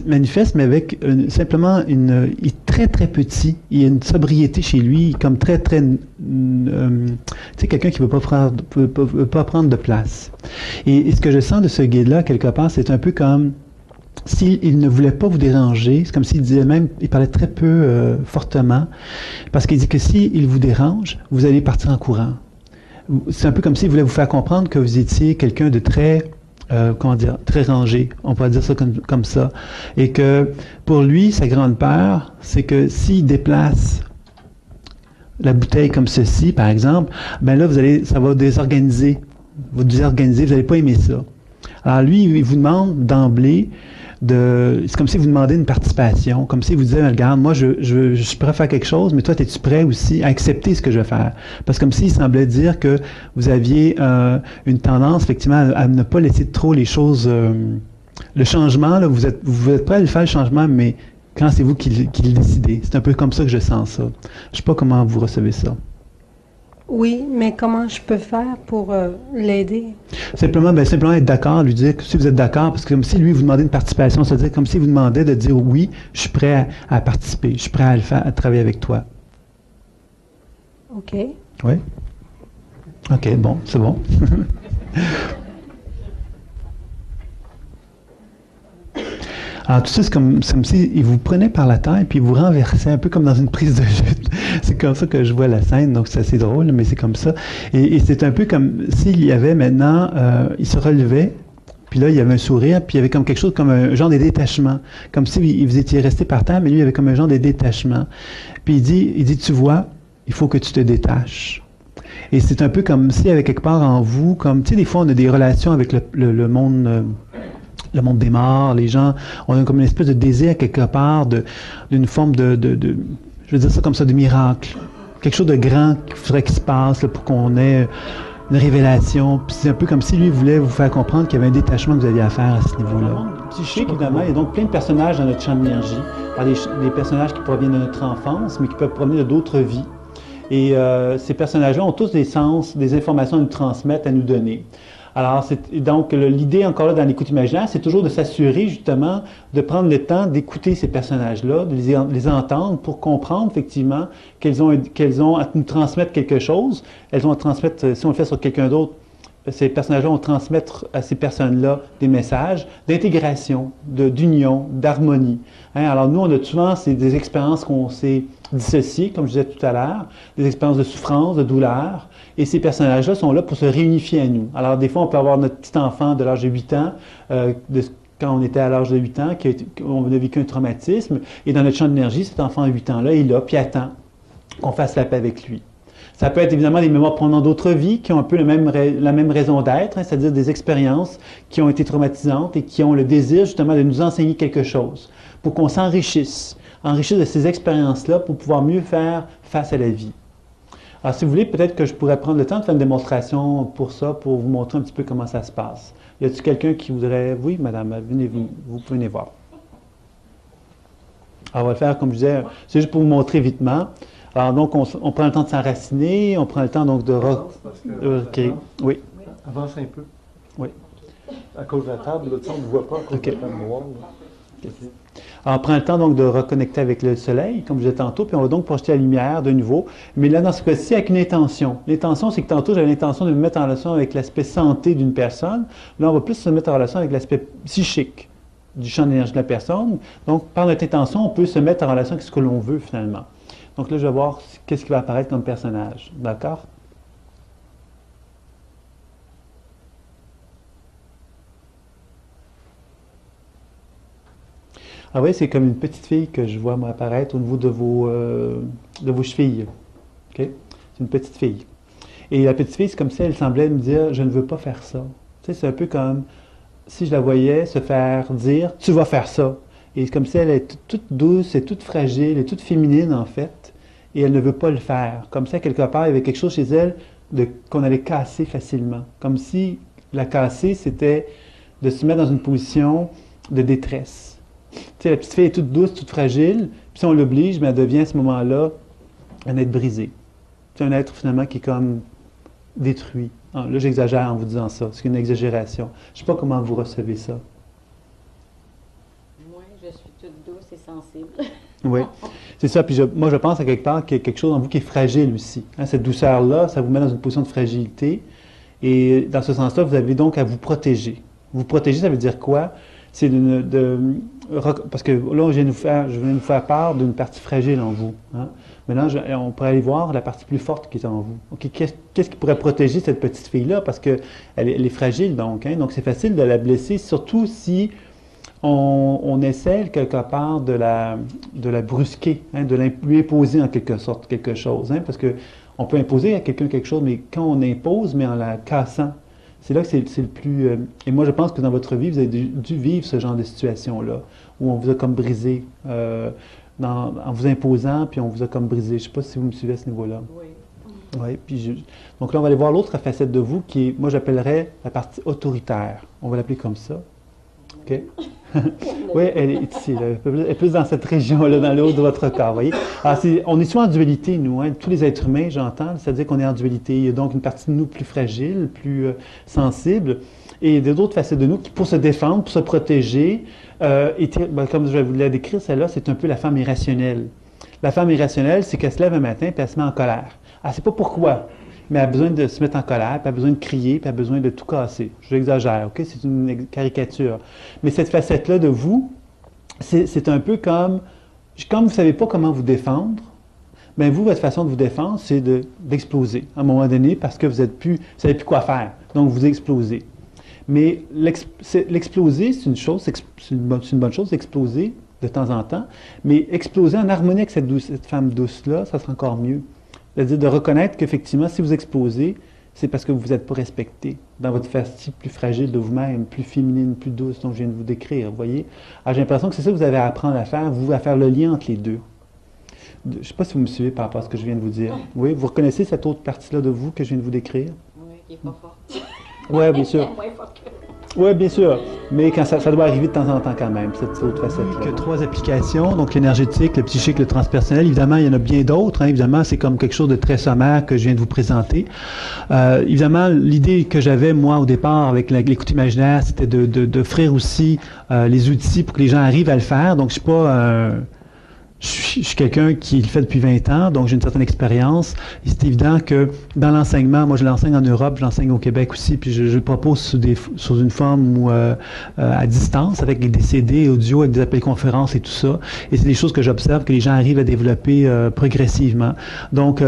manifeste, mais avec il est très, très petit. Il y a une sobriété chez lui, comme très, très... tu sais, quelqu'un qui ne veut pas prendre de place. Et ce que je sens de ce guide-là, quelque part, c'est un peu comme s'il ne voulait pas vous déranger. C'est comme s'il disait même, il parlait très peu fortement, parce qu'il dit que s'il vous dérange, vous allez partir en courant. C'est un peu comme s'il voulait vous faire comprendre que vous étiez quelqu'un de très... comment dire, très rangé, on pourrait dire ça comme ça. Et que pour lui, sa grande peur, c'est que s'il déplace la bouteille comme ceci, par exemple, ben là, ça va désorganiser. Vous n'allez pas aimer ça. Alors lui, il vous demande d'emblée c'est comme si vous demandez une participation, comme si vous disiez, regarde, moi, je suis prêt à faire quelque chose, mais toi, es-tu prêt aussi à accepter ce que je vais faire? Parce que comme s'il semblait dire que vous aviez une tendance, effectivement, à ne pas laisser trop les choses... le changement, là, vous êtes prêt à le faire, le changement, mais quand c'est vous qui le décidez. C'est un peu comme ça que je sens ça. Je ne sais pas comment vous recevez ça. Oui, mais comment je peux faire pour l'aider? Simplement être d'accord, lui dire que si vous êtes d'accord, parce que comme si lui vous demandait une participation, c'est-à-dire comme s'il vous demandait de dire oui, je suis prêt à participer, je suis prêt à le faire, à travailler avec toi. OK. Oui? OK, bon, c'est bon. Alors, tout ça, c'est comme si il vous prenait par la tête puis il vous renversait, un peu comme dans une prise de chute. C'est comme ça que je vois la scène, donc c'est assez drôle, mais c'est comme ça. Et c'est un peu comme s'il y avait maintenant, il se relevait, puis là, il y avait un sourire, puis il y avait comme quelque chose comme un genre de détachement. Comme si vous étiez resté par terre, mais lui, il y avait comme un genre de détachement. Puis il dit, tu vois, il faut que tu te détaches. Et c'est un peu comme s'il y avait quelque part en vous, comme, tu sais, des fois, on a des relations avec le monde... le monde des morts, les gens, on a comme une espèce de désir quelque part d'une forme je veux dire ça comme ça, de miracle. Quelque chose de grand qu'il faudrait qu'il se passe là, pour qu'on ait une révélation. Puis c'est un peu comme si lui voulait vous faire comprendre qu'il y avait un détachement que vous aviez à faire à ce niveau-là. Dans le monde psychique, évidemment, il y a donc plein de personnages dans notre champ d'énergie. Des personnages qui proviennent de notre enfance, mais qui peuvent provenir d'autres vies. Et ces personnages-là ont tous des sens, des informations à nous transmettre, à nous donner. Alors, donc, l'idée, encore là, dans l'écoute imaginaire, c'est toujours de s'assurer, justement, de prendre le temps d'écouter ces personnages-là, de les entendre pour comprendre, effectivement, qu'elles ont à nous transmettre quelque chose. Elles ont à transmettre, si on le fait sur quelqu'un d'autre, ces personnages-là vont transmettre à ces personnes-là des messages d'intégration, d'union, d'harmonie. Hein? Alors, nous, on a souvent des expériences qu'on s'est dissociées, comme je disais tout à l'heure, des expériences de souffrance, de douleur. Et ces personnages-là sont là pour se réunifier à nous. Alors, des fois, on peut avoir notre petit enfant de l'âge de 8 ans, quand on était à l'âge de 8 ans, on a vécu un traumatisme, et dans notre champ d'énergie, cet enfant de 8 ans-là, il est là, puis attend qu'on fasse la paix avec lui. Ça peut être évidemment des mémoires provenant d'autres vies qui ont un peu la même raison d'être, hein, c'est-à-dire des expériences qui ont été traumatisantes et qui ont le désir justement de nous enseigner quelque chose, pour qu'on s'enrichisse de ces expériences-là pour pouvoir mieux faire face à la vie. Alors, si vous voulez, peut-être que je pourrais prendre le temps de faire une démonstration pour ça, pour vous montrer un petit peu comment ça se passe. Y a-t-il quelqu'un qui voudrait... Oui, madame, venez, vous pouvez venir voir. Alors, on va le faire, comme je disais, c'est juste pour vous montrer vitement. Alors, donc, on prend le temps de s'enraciner, on prend le temps, donc, de... OK, oui. Avance un peu. Oui. À cause de la table, l'autre sens, on ne voit pas à cause de la table noire. Okay. Alors, on prend le temps donc de reconnecter avec le soleil, comme je disais tantôt, puis on va donc projeter la lumière de nouveau. Mais là, dans ce cas-ci, avec une intention. L'intention, c'est que tantôt, j'avais l'intention de me mettre en relation avec l'aspect santé d'une personne. Là, on va plus se mettre en relation avec l'aspect psychique du champ d'énergie de la personne. Donc, par notre intention, on peut se mettre en relation avec ce que l'on veut, finalement. Donc là, je vais voir qu'est-ce qui va apparaître comme personnage. D'accord? Ah oui, c'est comme une petite fille que je vois apparaître au niveau de vos chevilles. Okay? C'est une petite fille. Et la petite fille, c'est comme si elle semblait me dire, je ne veux pas faire ça. Tu sais, c'est un peu comme si je la voyais se faire dire, tu vas faire ça. Et c'est comme si elle est toute douce, et toute fragile, et toute féminine en fait, et elle ne veut pas le faire. Comme ça, quelque part, il y avait quelque chose chez elle qu'on allait casser facilement. Comme si la casser, c'était de se mettre dans une position de détresse. Tu sais, la petite fille est toute douce, toute fragile, puis si on l'oblige, elle devient à ce moment-là un être brisé. C'est un être finalement qui est comme détruit. Ah, là, j'exagère en vous disant ça, c'est une exagération. Je ne sais pas comment vous recevez ça. Moi, je c'est sensible. Oui, c'est ça. Puis moi, je pense à quelque part qu'il y a quelque chose en vous qui est fragile aussi. Hein, cette douceur-là, ça vous met dans une position de fragilité. Et dans ce sens-là, vous avez donc à vous protéger. Vous protéger, ça veut dire quoi? C'est parce que là, je viens de vous faire part d'une partie fragile en vous. Hein. Maintenant, on pourrait aller voir la partie plus forte qui est en vous. Okay, qu'est-ce qui pourrait protéger cette petite fille-là? Parce qu'elle est fragile, donc. Hein, donc, c'est facile de la blesser, surtout si on essaie quelque part de la brusquer, hein, de lui imposer en quelque sorte quelque chose. Hein, parce qu'on peut imposer à quelqu'un quelque chose, mais quand on impose, mais en la cassant, c'est là que c'est le plus... et moi, je pense que dans votre vie, vous avez dû vivre ce genre de situation-là, où on vous a comme brisé, en vous imposant, puis on vous a comme brisé. Je ne sais pas si vous me suivez à ce niveau-là. Oui. Oui, donc là, on va aller voir l'autre facette de vous, qui est, moi, j'appellerais la partie autoritaire. On va l'appeler comme ça. OK? Oui, elle est ici, là. Elle est plus dans cette région-là, dans le haut de votre corps, vous voyez? Alors, on est souvent en dualité, nous, hein? Tous les êtres humains, j'entends, c'est-à-dire qu'on est en dualité. Il y a donc une partie de nous plus fragile, plus sensible, et d'autres facettes de nous qui, pour se défendre, pour se protéger, comme je vais vous la décrire, celle-là, c'est un peu la femme irrationnelle. La femme irrationnelle, c'est qu'elle se lève un matin et elle se met en colère. Elle ne sait pas pourquoi, mais elle a besoin de se mettre en colère, puis elle a besoin de crier, puis elle a besoin de tout casser. J'exagère, OK? C'est une caricature. Mais cette facette-là de vous, c'est un peu comme vous ne savez pas comment vous défendre, bien vous, votre façon de vous défendre, c'est d'exploser à un moment donné parce que vous savez plus quoi faire. Donc, vous explosez. Mais l'exploser, c'est une chose, c'est une bonne chose, exploser de temps en temps, mais exploser en harmonie avec cette femme douce-là, ça sera encore mieux. C'est-à-dire de reconnaître qu'effectivement, si vous explosez, c'est parce que vous n'êtes pas respecté dans votre partie plus fragile de vous-même, plus féminine, plus douce, dont je viens de vous décrire, vous voyez? Alors, j'ai l'impression que c'est ça que vous avez à apprendre à faire, à faire le lien entre les deux. Je ne sais pas si vous me suivez par rapport à ce que je viens de vous dire. Oui, vous reconnaissez cette autre partie-là de vous que je viens de vous décrire? Oui, qui n'est pas forte. Oui, bien sûr. Moins forte que... Oui, bien sûr. Mais quand ça doit arriver de temps en temps quand même, cette autre facette-là. Il y a 3 applications, donc l'énergétique, le psychique, le transpersonnel. Évidemment, il y en a bien d'autres. Hein. Évidemment, c'est comme quelque chose de très sommaire que je viens de vous présenter. Évidemment, l'idée que j'avais, moi, au départ, avec l'écoute imaginaire, c'était d'offrir aussi les outils pour que les gens arrivent à le faire. Donc, je ne suis pas... Je suis quelqu'un qui le fait depuis 20 ans, donc j'ai une certaine expérience. Et c'est évident que dans l'enseignement, moi je l'enseigne en Europe, je l'enseigne au Québec aussi, puis je le propose sous une forme où, à distance, avec des CD audio, avec des appels conférences et tout ça. Et c'est des choses que j'observe que les gens arrivent à développer progressivement. Donc,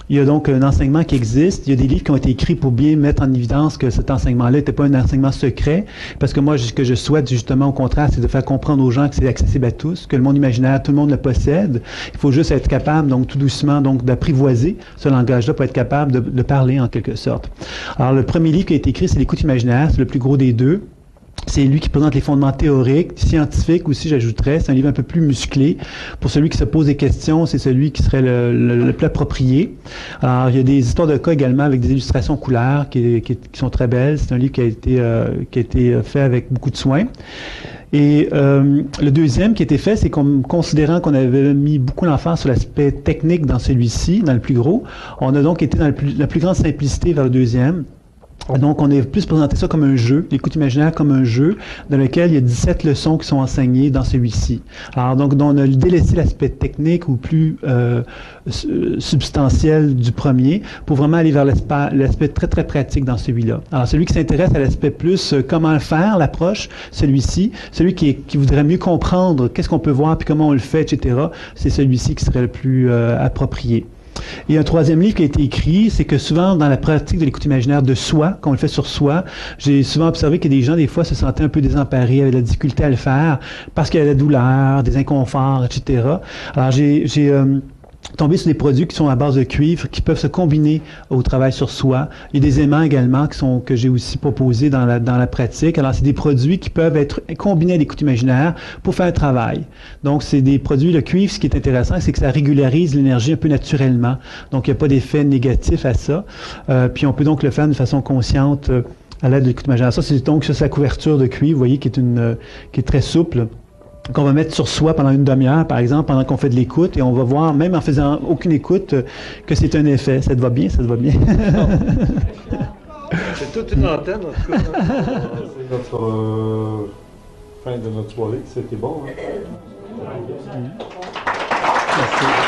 il y a donc un enseignement qui existe. Il y a des livres qui ont été écrits pour bien mettre en évidence que cet enseignement-là n'était pas un enseignement secret. Parce que moi, ce que je souhaite justement, au contraire, c'est de faire comprendre aux gens que c'est accessible à tous, que le monde imaginaire, tout le monde le possède. Il faut juste être capable, donc tout doucement, donc d'apprivoiser ce langage-là pour être capable de parler en quelque sorte. Alors, le premier livre qui a été écrit, c'est l'écoute imaginaire. C'est le plus gros des deux. C'est lui qui présente les fondements théoriques, scientifiques aussi, j'ajouterais. C'est un livre un peu plus musclé. Pour celui qui se pose des questions, c'est celui qui serait le plus approprié. Alors, il y a des histoires de cas également avec des illustrations couleurs qui sont très belles. C'est un livre qui a été fait avec beaucoup de soin. Et le deuxième qui a été fait, c'est considérant qu'on avait mis beaucoup l'emphase sur l'aspect technique dans celui-ci, dans le plus gros, on a donc été dans la plus grande simplicité vers le deuxième. Donc, on a plus présenté ça comme un jeu, l'écoute imaginaire comme un jeu, dans lequel il y a 17 leçons qui sont enseignées dans celui-ci. Alors, donc, on a délaissé l'aspect technique ou plus substantiel du premier pour vraiment aller vers l'aspect très, très pratique dans celui-là. Alors, celui qui s'intéresse à l'aspect plus comment le faire, l'approche, celui-ci, celui qui voudrait mieux comprendre qu'est-ce qu'on peut voir puis comment on le fait, etc., c'est celui-ci qui serait le plus approprié. Et un troisième livre qui a été écrit, c'est que souvent, dans la pratique de l'écoute imaginaire de soi, quand on le fait sur soi, j'ai souvent observé que des gens, des fois, se sentaient un peu désemparés, avaient de la difficulté à le faire, parce qu'il y a de la douleur, des inconforts, etc. Alors, j'ai tomber sur des produits qui sont à base de cuivre, qui peuvent se combiner au travail sur soi. Il y a des aimants également que j'ai aussi proposés dans la pratique. Alors, c'est des produits qui peuvent être combinés à l'écoute imaginaire pour faire un travail. Donc, c'est des produits, le cuivre, ce qui est intéressant, c'est que ça régularise l'énergie un peu naturellement. Donc, il n'y a pas d'effet négatif à ça. Puis, on peut donc le faire d'une façon consciente à l'aide de l'écoute imaginaire. Ça, c'est donc sa couverture de cuivre, vous voyez, qui est très souple, qu'on va mettre sur soi pendant une demi-heure, par exemple, pendant qu'on fait de l'écoute, et on va voir, même en faisant aucune écoute, que c'est un effet. Ça te va bien? Ça te va bien? C'est toute une antenne, en tout cas. C'est notre fin de notre soirée. C'était bon, hein? Merci.